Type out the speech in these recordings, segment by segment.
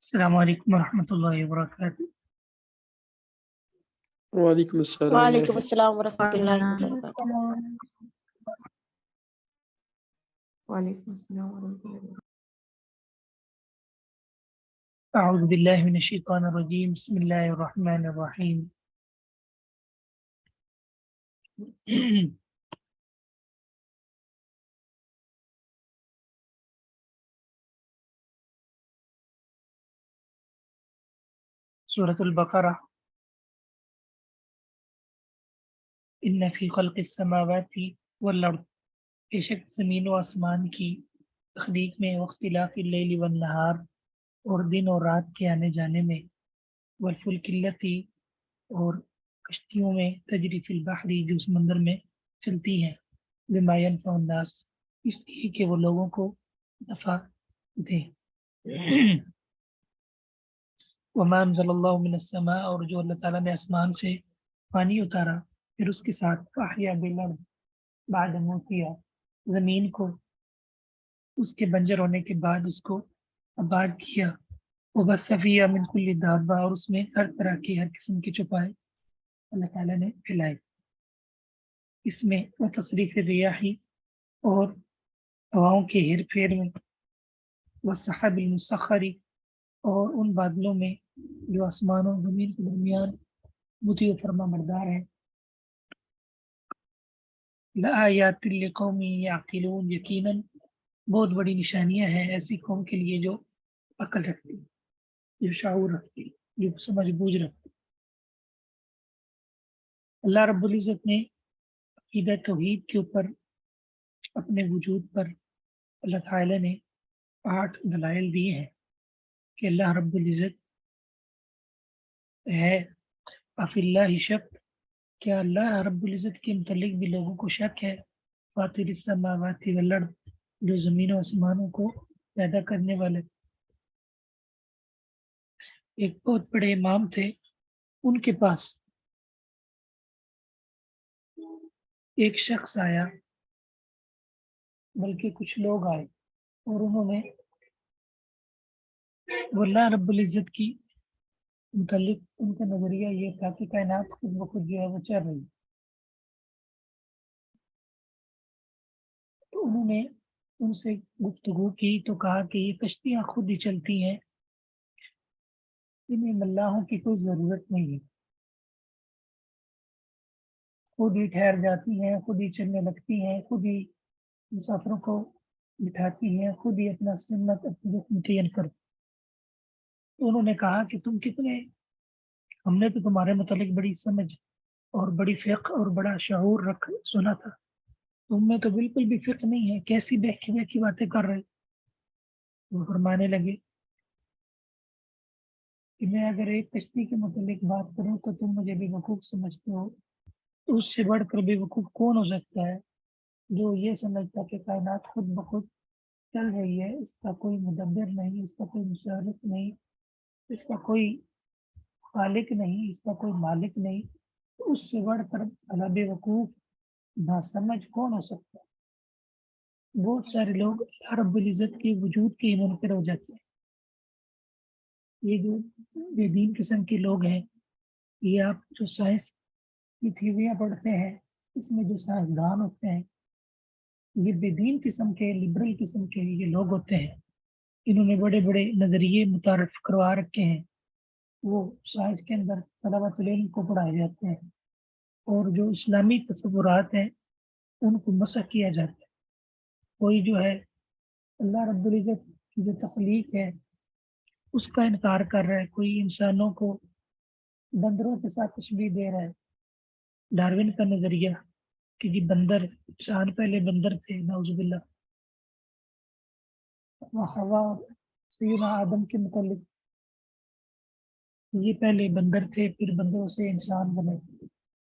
السلام علیکم ورحمۃ اللہ وبرکاتہ۔ وعلیکم السلام وعلیکم السلام ورحمۃ اللہ وبرکاتہ۔ وعلیکم السلام ورحمۃ اللہ۔ اعوذ باللہ من الشیطان الرجیم، بسم اللہ الرحمن الرحیم۔ سورۃ البقرہ۔ ان فی خلق السماوات والارض، بے شک زمین و آسمان کی تخلیق میں، واختلاف اللیل والنہار، اور دن اور رات کے آنے جانے میں، والفلک التی، اور کشتیوں میں، تجری فی البحر، جو سمندر میں چلتی ہیں، بما ینفع الناس، اس لیے کہ وہ لوگوں کو نفع دے۔ وما انزل اللہ من السماء، اور جو اللہ تعالیٰ نے آسمان سے پانی اتارا، پھر اس کے ساتھ فاحیا بالارض بعد موتہا، زمین کو اس کے بنجر ہونے کے بعد اس کو آباد کیا، وبث فیہا من کل دابہ، اور اس میں ہر طرح کی، ہر قسم کی چوپائے اللہ تعالیٰ نے پھیلائی۔ اس میں وہ تصریف ریاحی، اور ہواؤں کے ہیر پھیر میں، والسحاب المسخری، اور ان بادلوں میں جو آسمان و زمین کے درمیان مطیع و فرما بردار ہیں، لآیات لقوم یعقلون، یقیناً بہت بڑی نشانیاں ہیں ایسی قوم کے لیے جو عقل رکھتی، جو شعور رکھتی، جو سمجھ بوجھ رکھتی۔ اللہ رب العزت نے عقیدہ توحید کے اوپر، اپنے وجود پر، اللہ تعالی نے 8 دلائل دیے ہیں کہ اللہ رب العزت ہے۔ افی اللہ شک، کیا اللہ رب العزت کے متعلق بھی لوگوں کو شک ہے؟ فاطر السماوات والارض، جو زمین و آسمانوں کو پیدا کرنے والے۔ ایک بہت بڑے امام تھے، ان کے پاس ایک شخص آیا، بلکہ کچھ لوگ آئے، اور انہوں نے وہ اللہ رب العزت کی متعلق ان کا نظریہ یہ تھا کہ کائنات خود بخود جو ہے وہ چل رہی ہے۔ تو انہوں نے ان سے گفتگو کی تو کہا کہ یہ کشتیاں خود ہی چلتی ہیں، انہیں ملاحوں کی کوئی ضرورت نہیں ہے، خود ہی ٹھہر جاتی ہیں، خود ہی چلنے لگتی ہیں، خود ہی مسافروں کو بٹھاتی ہیں، خود ہی اپنا سمت اپنے متعین کرتی۔ تو انہوں نے کہا کہ تم کتنے، ہم نے تو تمہارے متعلق بڑی سمجھ اور بڑی فقہ اور بڑا شعور رکھ سنا تھا، تم میں تو بالکل بھی فقہ نہیں ہے، کیسی بہکی باتیں کر رہے۔ وہ فرمانے لگے کہ میں اگر ایک کشتی کے متعلق بات کروں تو تم مجھے بے وقوف سمجھتے ہو، تو اس سے بڑھ کر بے وقوف کون ہو سکتا ہے جو یہ سمجھتا کہ کائنات خود بخود چل رہی ہے، اس کا کوئی مدبر نہیں، اس کا کوئی مشارک نہیں، اس کا کوئی خالق نہیں، اس کا کوئی مالک نہیں، تو اس سے بڑھ کر بھلا بے وقوف ناسمجھ کون ہو سکتا ہے؟ بہت سارے لوگ اللہ رب العزت کے وجود کے ہی منکر ہو جاتے ہیں۔ یہ جو بے دین قسم کے لوگ ہیں، یہ آپ جو سائنس کی تھیوریاں پڑھتے ہیں، اس میں جو سائنسدان ہوتے ہیں، یہ بے دین قسم کے، لبرل قسم کے یہ لوگ ہوتے ہیں، انہوں نے بڑے بڑے نظریے متعارف کروا رکھے ہیں، وہ سائنس کے اندر طلبۃ العلم کو پڑھائے جاتے ہیں، اور جو اسلامی تصورات ہیں ان کو مسخ کیا جاتا ہے۔ کوئی جو ہے اللہ رب العزت کی جو تخلیق ہے اس کا انکار کر رہا ہے، کوئی انسانوں کو بندروں کے ساتھ تشبیہ دے رہا ہے، ڈاروین کا نظریہ کہ جی بندر، انسان پہلے بندر تھے، نعوذ باللہ، حوا سیدنا آدم کے متعلق یہ پہلے بندر تھے، پھر بندروں سے انسان بنے۔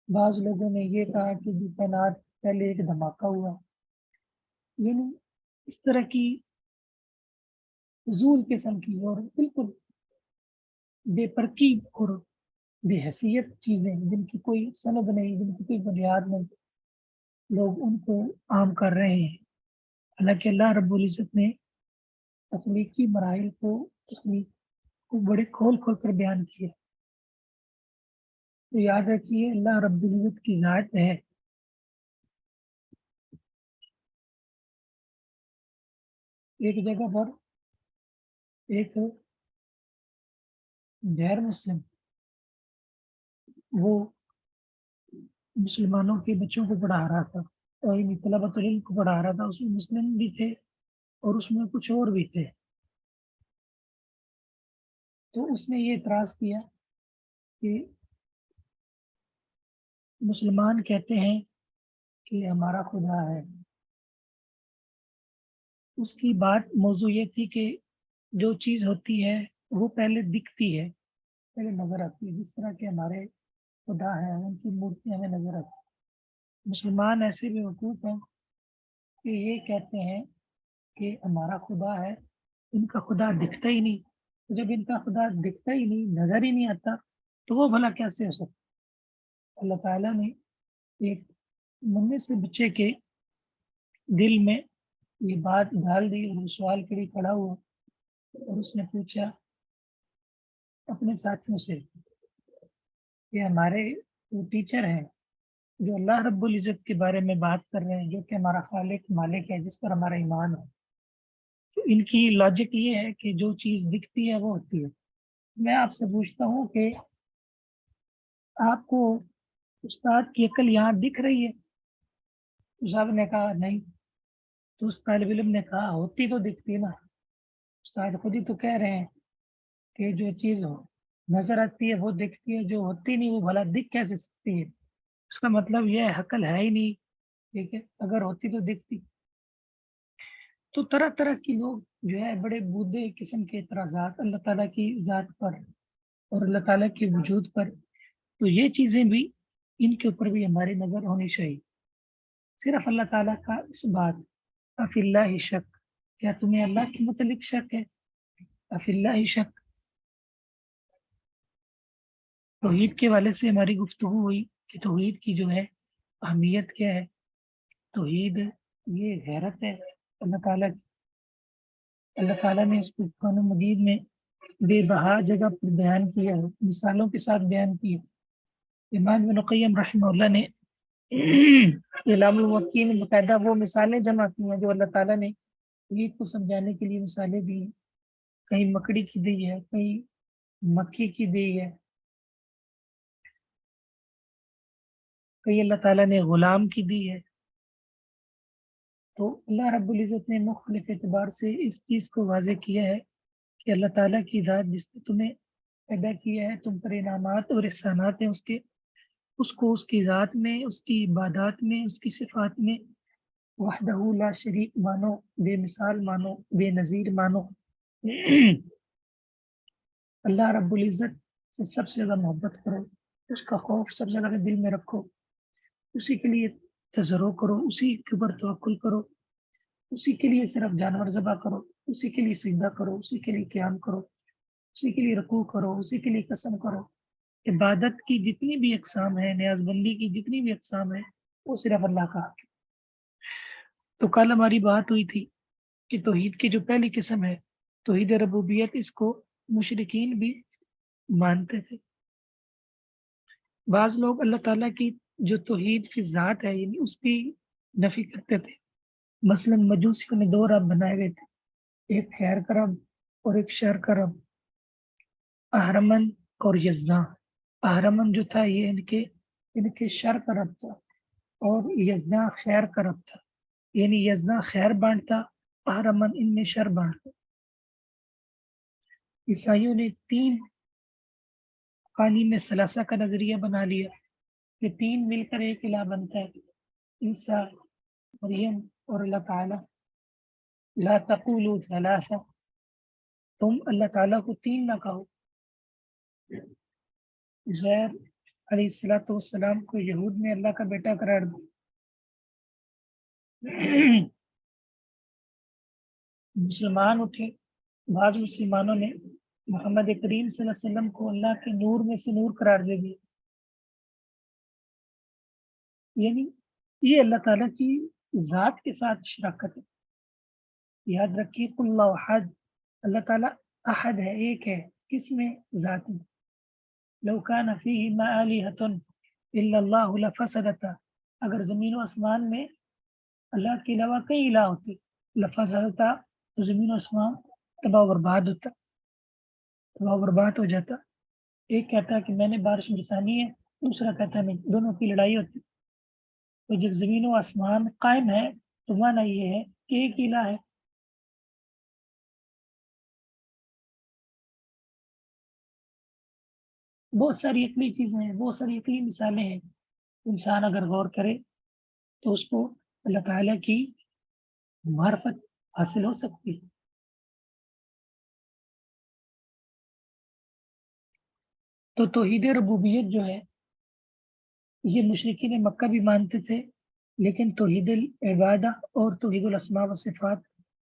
بعض لوگوں نے یہ کہا کہ جی کائنات پہلے ایک دھماکہ ہوا، یعنی اس طرح کی فضول قسم کی اور بالکل بے ترکیب اور بے حیثیت چیزیں جن کی کوئی سند نہیں، جن کی کوئی بنیاد نہیں، لوگ ان کو عام کر رہے ہیں۔ حالانکہ اللہ رب العزت نے تخلیقی مراحل کو، تخلیق کو बड़े खोल खोल कर बयान किए। तो याद रखिए अल्लाह रब्बुल इज्जत की जात है। एक जगह पर एक गैर मुस्लिम वो मुसलमानों के बच्चों को पढ़ा रहा था और इन तलबतुल इल्म को पढ़ा रहा था। उसमें मुस्लिम भी थे और उसमें कुछ और भी थे। तो उसने ये इतराज किया कि मुसलमान कहते हैं कि हमारा खुदा है। उसकी बात मौजू ये थी कि जो चीज़ होती है वो पहले दिखती है, पहले नजर आती है। जिस तरह के हमारे खुदा है उनकी मूर्तियां हमें नजर आती है। मुसलमान ऐसे बेवकूफ़ हैं कि ये कहते हैं कि हमारा खुदा है, इनका खुदा दिखता ही नहीं। तो जब इनका खुदा दिखता ही नहीं, नजर ही नहीं आता, तो वो भला कैसे हो सकता। अल्लाह ताला ने एक नन्हे से बच्चे के दिल में ये बात डाल दी और वो सवाल के लिए खड़ा हुआ और उसने पूछा अपने साथियों से कि हमारे जो टीचर हैं, जो अल्लाह रब्बुल इज़्ज़त के बारे में बात कर रहे हैं, जो कि हमारा खालिक मालिक है, जिस पर हमारा ईमान है, तो इनकी लॉजिक ये है कि जो चीज़ दिखती है वो होती है। मैं आपसे पूछता हूँ कि आपको उस्ताद की अकल यहाँ दिख रही है? तो साहब ने कहा नहीं। तो उस तालिब इल्म ने कहा होती तो दिखती ना। उस्ताद खुद ही तो कह रहे हैं कि जो चीज़ हो नजर आती है वो दिखती है, जो होती नहीं वो भला दिख कैसे सकती है। उसका मतलब यह है अकल है ही नहीं। ठीक है, अगर होती तो दिखती। तो तरह तरह के लोग जो है बड़े बूढ़े किस्म के एतराज़ात अल्लाह ताला की ज़ात पर और अल्लाह ताला के वजूद पर। तो ये चीज़ें भी, इनके ऊपर भी हमारी नज़र होनी चाहिए। सिर्फ अल्लाह ताला का इस बात अफिल्लाहि शक, क्या तुम्हें अल्लाह के मुतलिक शक है? अफिल्लाहि शक। तौहीद के वाले से हमारी गुफ्तगू हुई कि तौहीद की जो है अहमियत क्या है। तौहीद ये गैरत है अल्लाह ताला की। अल्लाह ताला ने इसको कुरान मजीद में बेबहा जगह पर बयान किया है, मिसालों के साथ बयान किया। इमाम इब्न क़य्यिम रहमतुल्लाह ने इलामुल मुवक्किल में बकायदा वो मिसालें जमा की हैं जो अल्लाह ताला ने ईद को समझाने के लिए मिसालें दी हैं। कहीं मकड़ी की दी है, कहीं मक्खी की दी है, कहीं अल्लाह ताला ने गुलाम की दी है। तो अल्लाह रब्बुल इज़्ज़त ने मुख्तलिफ एतबार से इस चीज़ को वाज़ेह किया है कि अल्लाह ताला की ज़ात जिसने तुम्हें पैदा किया है, तुम पर इनामात और एहसानात हैं उसके, उसको उसकी ज़ात में, उसकी इबादत में, उसकी सिफ़ात में वहदहू ला शरीक मानो, बेमिसाल मानो, बेनज़ीर मानो। अल्लाह रब्बुल इज़्ज़त से सबसे ज़्यादा मोहब्बत करो, उसका खौफ सबसे ज़्यादा अपने दिल में रखो, उसी के लिए तज़र्रो करो, उसी के ऊपर तवक्कुल करो, उसी के लिए सिर्फ जानवर ज़बह करो, उसी के लिए सिजदा करो, उसी के लिए क़याम करो, उसी के लिए रुकू करो, उसी के लिए कसम करो। इबादत की जितनी भी अक़साम है, न्याज़बंदी की जितनी भी अक़साम है, वो सिर्फ अल्लाह का हक़ है। तो कल हमारी बात हुई थी कि तौहीद की जो पहली किस्म है, तौहीद रबूबियत, इसको मुशरिकीन भी मानते थे। बाज़ लोग अल्लाह ताला की जो तौहीद की ज़ात है यानी उसकी नफ़ी करते थे। मसलन मजूसियों ने 2 रब बनाए हुए थे, एक खैर का रब और एक शर का रब, अहरमन और यज़्दा। अहरमन जो था ये इनके इनके शर का रब था और यज़्दा खैर का रब था। यानी यज़्दा खैर बाँटता, अहरमन इनमें शर बाँटता। ईसाइयों ने 3 कालीम सलासा का नज़रिया बना लिया कि 3 मिलकर एक इलाह बनता है, ईसा, मरियम और अल्लाह ताला। ला तक़ूलू सलासा, तुम अल्लाह ताला को 3 ना कहो। उज़ैर अलैहिस्सलातु वस्सलाम को यहूद ने अल्लाह का बेटा करार दिया। मुसलमान उठे, बाज़ मुसलमानों ने मोहम्मद करीम सल्लल्लाहु अलैहि वसल्लम को अल्लाह के नूर में से नूर करार दे दिया। यानी ये अल्लाह ताला की ज़ात के साथ शराकत है। याद रखिए कुल्लु अहद, अल्लाह ताला अहद है, एक है, کس میں ذات میں. لو کان فیہما آلہۃ الا اللہ لفسدتا، اگر زمین و آسمان میں اللہ کے علاوہ کئی الہ ہوتے لفسدتا تو زمین و آسمان تباہ و برباد ہوتا، تباہ و برباد ہو جاتا. ایک کہتا ہے کہ میں نے بارش برسانی ہے، دوسرا کہتا ہے نہیں، دونوں کی لڑائی ہوتی. تو جب زمین و آسمان قائم ہے تو معنی یہ ہے کہ ایک الہ ہے. بہت ساری عقلی چیزیں ہیں، بہت ساری عقلی مثالیں ہیں. انسان اگر غور کرے تو اس کو اللہ تعالیٰ کی معرفت حاصل ہو سکتی ہے. تو توحید ربوبیت جو ہے یہ مشرکین مکہ بھی مانتے تھے، لیکن توحید العبادہ اور توحید الاسماء و صفات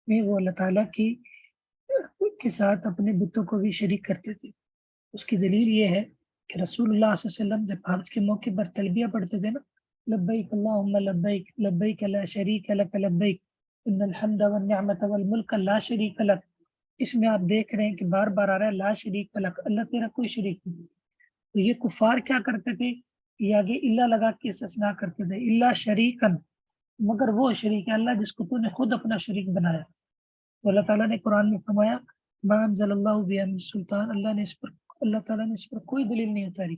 میں وہ اللہ تعالیٰ کی کے ساتھ اپنے بتوں کو بھی شریک کرتے تھے. اس کی دلیل یہ ہے کہ رسول اللہ صلی اللہ علیہ وسلم جب حج کے موقع پر تلبیہ پڑھتے تھے نا، لبیک اللہم لبیک لبیک لا شریک لک لبیک ان الحمد والنعمت والملک لا شریک لک، اس میں آپ دیکھ رہے ہیں کہ بار بار آ رہا ہے لا شریک لک، اللہ تیرا کوئی شریک نہیں. تو یہ کفار کیا کرتے تھے، یہ آگے اللہ لگا کے استثناء کرتے تھے، اللہ شریکن، مگر وہ شریک ہے اللہ جس کو تو نے خود اپنا شریک بنایا. تو اللہ تعالیٰ نے قرآن میں فرمایا ما انزل اللہ بہا من سلطان، اللہ تعالیٰ نے اس پر کوئی دلیل نہیں اتاری.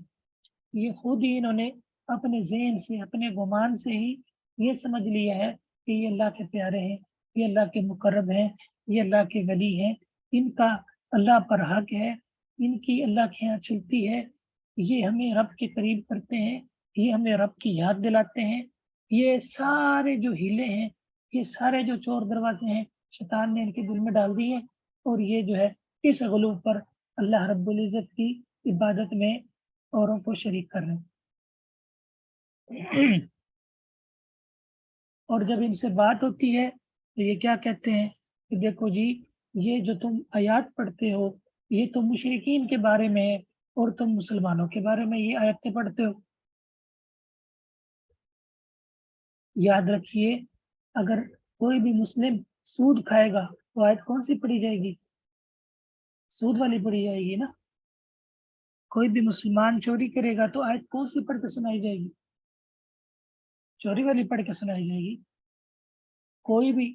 یہ خود ہی انہوں نے اپنے ذہن سے، اپنے گمان سے ہی یہ سمجھ لیا ہے کہ یہ اللہ کے پیارے ہیں، یہ اللہ کے مقرب ہیں، یہ اللہ کے ولی ہیں، ان کا اللہ پر حق ہے، ان کی اللہ کے یہاں چلتی ہے، یہ ہمیں رب کے قریب کرتے ہیں، یہ ہمیں رب کی یاد دلاتے ہیں. یہ سارے جو ہیلے ہیں، یہ سارے جو چور دروازے ہیں شیطان نے ان کے دل میں ڈال دی ہے، اور یہ جو ہے اس غلو پر اللہ رب العزت کی عبادت میں اوروں کو شریک کر رہے ہیں. اور جب ان سے بات ہوتی ہے تو یہ کیا کہتے ہیں کہ دیکھو جی، یہ جو تم آیات پڑھتے ہو یہ تو مشرکین کے بارے میں ہے اور تم مسلمانوں کے بارے میں یہ آیتیں پڑھتے ہو. یاد رکھیے اگر کوئی بھی مسلم سود کھائے گا تو آیت کون سی پڑھی جائے گی؟ سود والی پڑھی جائے گی نا. کوئی بھی مسلمان چوری کرے گا تو آیت کون سی پڑھ کے سنائی جائے گی؟ چوری والی پڑھ کے سنائی جائے گی. کوئی بھی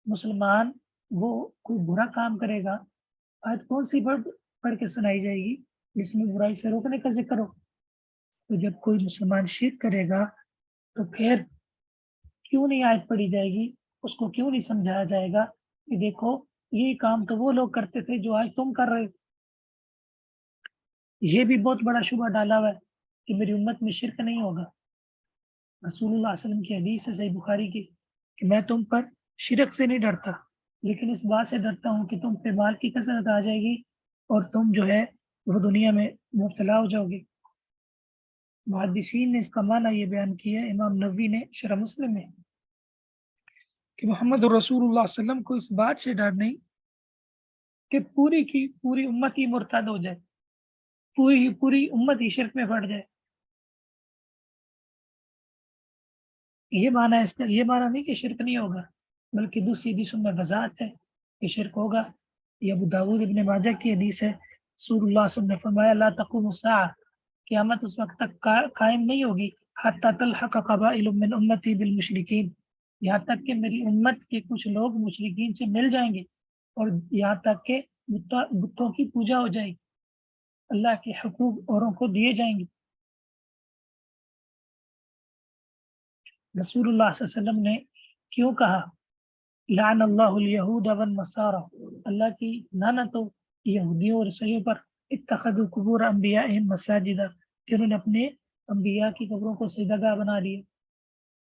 مسلمان وہ کوئی برا کام کرے گا آیت کون سی پڑھ کے سنائی جائے گی؟ جس میں برائی سے روکنے کا ذکر ہو. تو جب کوئی مسلمان شرک کرے گا تو پھر کیوں نہیں آیت پڑھی جائے گی؟ اس کو کیوں نہیں سمجھایا جائے گا کہ دیکھو یہ کام تو وہ لوگ کرتے تھے جو آج تم کر رہے ہو. یہ بھی بہت بڑا شبہ ڈالا ہوا ہے کہ میری امت میں شرک نہیں ہوگا. رسول اللہ صلی اللہ علیہ وسلم کی حدیث ہے صحیح بخاری کی کہ میں تم پر شرک سے نہیں ڈرتا، لیکن اس بات سے ڈرتا ہوں کہ تم پہ مال کی کثرت آ جائے گی اور تم جو ہے وہ دنیا میں مبتلا ہو جاؤ گے. محدثین نے اس کا معنی یہ بیان کیا ہے، امام نووی نے شرح مسلم میں، کہ محمد رسول اللہ صلی اللہ علیہ وسلم کو اس بات سے ڈر نہیں کہ پوری کی پوری امت ہی مرتد ہو جائے، پوری امت ہی شرک میں پڑ جائے. یہ معنی اس کا یہ معنی نہیں کہ شرک نہیں ہوگا، بلکہ دوسری حدیثوں میں وضاحت ہے کہ شرک ہوگا. یہ ابو داؤد ابن ماجہ کی حدیث ہے، رسول اللہ صلی اللہ علیہ وسلم نے فرمایا لا تقوم الساعة، قیامت اس وقت تک قائم نہیں ہوگی حتی تلحق قبائل من امتی بالمشرکین، یہاں تک کہ میری امت کے کچھ لوگ مشرکین سے مل جائیں گے، اور یہاں تک کہ بتوں کی پوجا ہو جائے گی، اللہ کے حقوق اوروں کو دیے جائیں گے. رسول اللہ صلی اللہ علیہ وسلم نے کیوں کہا لعن اللہ الیہود والنصارى، اللہ کی لعنت ہو یہودیوں اور عیسائیوں پر، اتخذوا قبور انبیائہم مساجدا، کہ انہوں نے اپنے انبیاء کی قبروں کو سجدہ گاہ بنا لیا،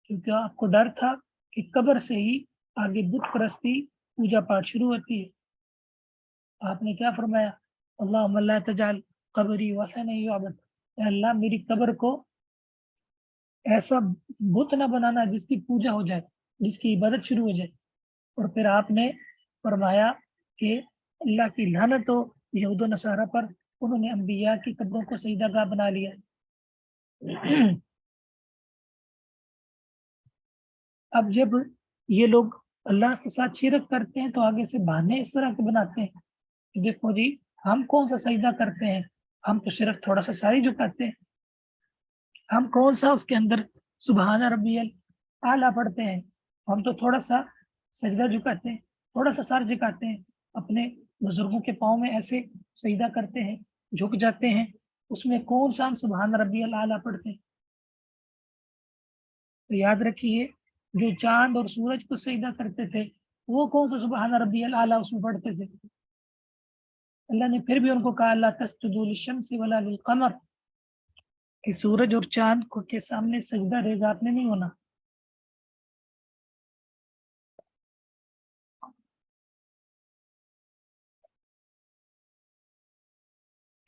کیونکہ آپ کو ڈر تھا کہ قبر سے ہی آگے بت پرستی پوجا پاٹ شروع ہوتی ہے. آپ نے کیا فرمایا اللہم لا تجعل قبری وثنا یعبد، اے اللہ میری قبر کو ایسا بت نہ بنانا جس کی پوجا ہو جائے، جس کی عبادت شروع ہو جائے. اور پھر آپ نے فرمایا کہ اللہ کی لعنت ہو یہود و نصارہ پر، انہوں نے انبیاء کی قبروں کو سجدہ گاہ بنا لیا. اب جب یہ لوگ اللہ کے ساتھ شرک کرتے ہیں تو آگے سے بہانے اس طرح کے بناتے ہیں کہ دیکھو جی हम कौन सा सजदा करते हैं? हम तो सिर्फ थोड़ा सा सारी झुकाते हैं। हम कौन सा उसके अंदर सुबहान रब्बियल आला पढ़ते हैं? हम तो थोड़ा सा सजदा झुकाते हैं, थोड़ा सा सर झुकाते हैं, अपने बुजुर्गों के पाँव में ऐसे सजदा करते हैं, झुक जाते हैं। उसमें कौन सा हम सुबहान रब्बियल आला पढ़ते हैं? तो याद रखिए, जो चांद और सूरज को सजदा करते थे, वो कौन सा सुबहान रब्बियल आला उसमें पढ़ते थे? अल्लाह ने फिर भी उनको कहा ला तस्जुदू लिशम्सी वला लिलकमर, कि सूरज और चांद को के सामने सजदा रेज़ा आपने नहीं होना।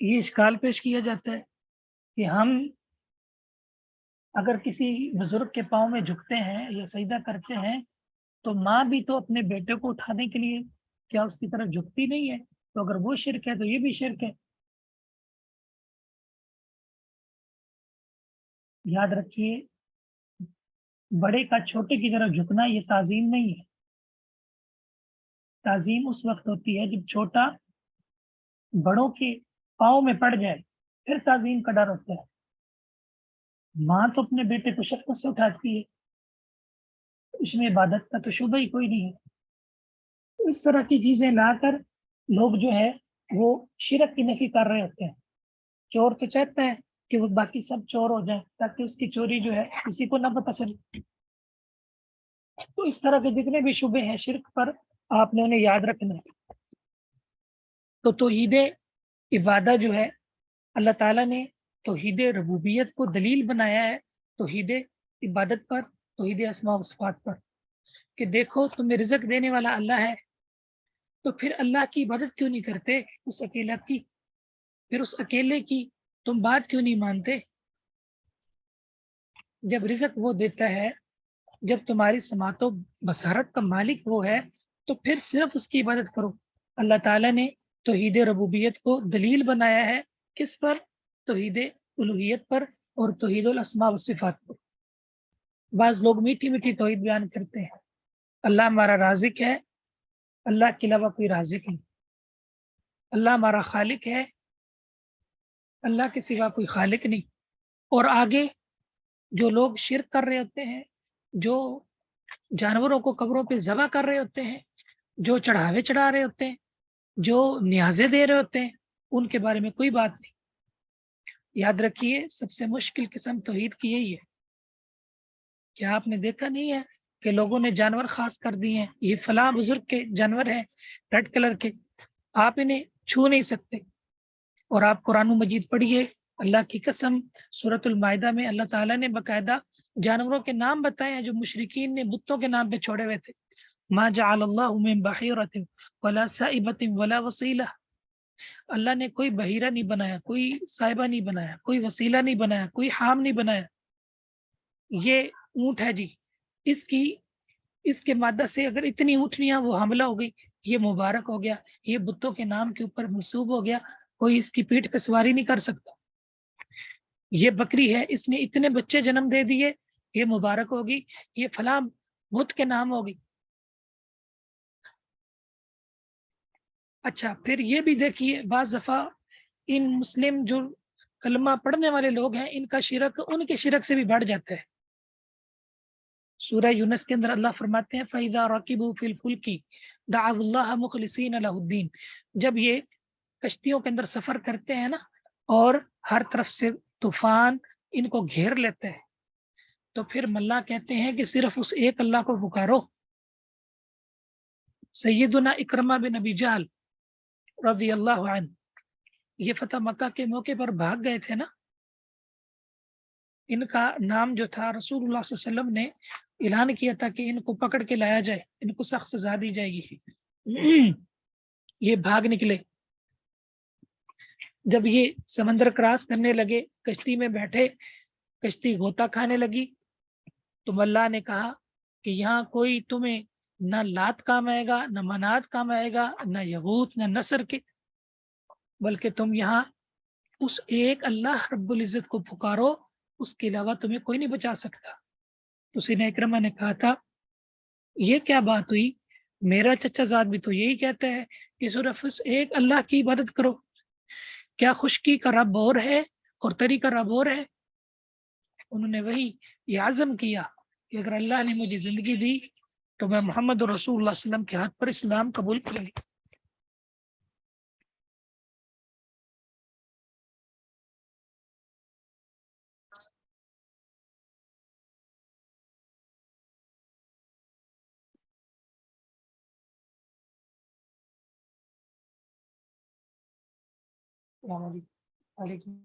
ये इश्काल पेश किया जाता है कि हम अगर किसी बुजुर्ग के पाँव में झुकते हैं या सजदा करते हैं, तो माँ भी तो अपने बेटे को उठाने के लिए क्या उसकी तरफ झुकती नहीं है? तो अगर वो शिर्क है तो ये भी शिर्क है। याद रखिए, बड़े का छोटे की तरफ झुकना ये ताज़ीम नहीं है। ताज़ीम उस वक्त होती है जब छोटा बड़ों के पाँव में पड़ जाए, फिर ताज़ीम का डर होता है। माँ तो अपने बेटे को शफ़क़त से उठाती है, इसमें इबादत का तो शुबा ही कोई नहीं है। तो इस तरह की चीज़ें लाकर लोग जो है वो शिरक की नफ़ी कर रहे होते हैं। चोर तो चाहता है कि वो बाकी सब चोर हो जाएँ, ताकि उसकी चोरी जो है किसी को ना पता चले। तो इस तरह के जितने भी शुबे हैं शिर्क पर, आपने उन्हें याद रखना है। तो तौहीद इबादत जो है, अल्लाह ताला ने तौहीद रुबूबियत को दलील बनाया है तौहीद इबादत पर, तौहीद अस्मा व सिफ़ात पर, कि देखो तुम्हें रिज़्क देने वाला अल्लाह है, तो फिर अल्लाह की इबादत क्यों नहीं करते? उस अकेला की, फिर उस अकेले की तुम बात क्यों नहीं मानते? जब रिज़्क वो देता है, जब तुम्हारी समातो बसारत का मालिक वो है, तो फिर सिर्फ उसकी इबादत करो। अल्लाह ताला ने तौहीद रुबूबियत को दलील बनाया है, किस पर? तौहीद उलूहियत पर और तौहीदुल अस्मा व सिफ़ात पर। बाज़ लोग मीठी-मीठी तौहीद बयान करते हैं, अल्लाह हमारा राज़िक है, अल्लाह के अलावा कोई राज़िक नहीं। अल्लाह हमारा खालिक है, अल्लाह के सिवा कोई खालिक नहीं। और आगे जो लोग शिर्क कर रहे होते हैं, जो जानवरों को कब्रों पे ज़बह कर रहे होते हैं, जो चढ़ावे चढ़ा रहे होते हैं, जो न्याज़े दे रहे होते हैं, उनके बारे में कोई बात नहीं। याद रखिए, सबसे मुश्किल किस्म तौहीद की यही है। क्या आपने देखा नहीं है कि लोगों ने जानवर ख़ास कर दिए हैं, ये फलाँ बुज़ुर्ग के जानवर हैं, रेड कलर के, आप इन्हें छू नहीं सकते। और आप कुरान मजीद पढ़िए, अल्लाह की कसम, सूरतुल माइदा में अल्लाह ताला ने बाकायदा जानवरों के नाम बताए हैं जो मुशरिकीन ने बुतों के नाम पे छोड़े हुए थे। मा जअलल्लाहु मिन बहीरतिन वला साइबतिन वला वसीला। अल्लाह ने कोई बहीरा नहीं बनाया, कोई साहिबा नहीं बनाया, कोई वसीला नहीं बनाया, कोई हाम नहीं बनाया। ये ऊँट है जी, इसकी इसके मादा से अगर इतनी ऊँटनियाँ वो हमला हो गई, ये मुबारक हो गया, ये बुतों के नाम के ऊपर मंसूब हो गया, कोई इसकी पीठ पे सवारी नहीं कर सकता। ये बकरी है, इसने इतने बच्चे जन्म दे दिए, ये मुबारक होगी, ये फलाँ बुत के नाम होगी। अच्छा, फिर ये भी देखिए, बाज़ दफ़ा इन मुस्लिम जो कलमा पढ़ने वाले लोग हैं, इनका शिरक उनके शिरक से भी बढ़ जाता है। सूरह यूनुस के अंदर अल्लाह फरमाते हैं फ़इज़ा रकिबू फ़िल फ़ुल्की दअवुल्लाह मुख़लिसीन लहुद्दीन। जब ये कश्तियों के अंदर सफ़र करते हैं ना, और हर तरफ से तूफ़ान इनको घेर लेते हैं, तो फिर अल्लाह कहते हैं कि सिर्फ़ उस एक अल्लाह को पुकारो। सैयदुना इकरमा बिन अबी जहल रज़ियल्लाहु अन्हु, ये फ़तह मक्का के मौके पर भाग गए थे ना, इनका नाम जो था रसूलुल्लाह सल्लल्लाहु अलैहि वसल्लम ने ऐलान किया था कि इनको पकड़ के लाया जाए, इनको सख्त सज़ा दी जाएगी। ये भाग निकले। जब ये समंदर क्रॉस करने लगे, कश्ती में बैठे, कश्ती गोता खाने लगी, तो अल्लाह ने कहा कि यहाँ कोई तुम्हें ना लात काम आएगा, ना मनात काम आएगा, ना यगूत, ना नसर के, बल्कि तुम यहाँ उस एक अल्लाह रब्बुल इज़्ज़त को पुकारो, उसके अलावा तुम्हें कोई नहीं बचा सकता। तो सीना इकरमा ने कहा था, ये क्या बात हुई میرا چچا زاد بھی تو یہی کہتا ہے کہ صرف ایک اللہ کی عبادت کرو. کیا خشکی کا رب اور ہے اور تری کا رب اور ہے؟ انہوں نے وہی یہ عزم کیا کہ اگر اللہ نے مجھے زندگی دی تو میں محمد رسول اللہ صلی اللہ علیہ وسلم کے ہاتھ پر اسلام قبول کروں گی. السلام علیکم.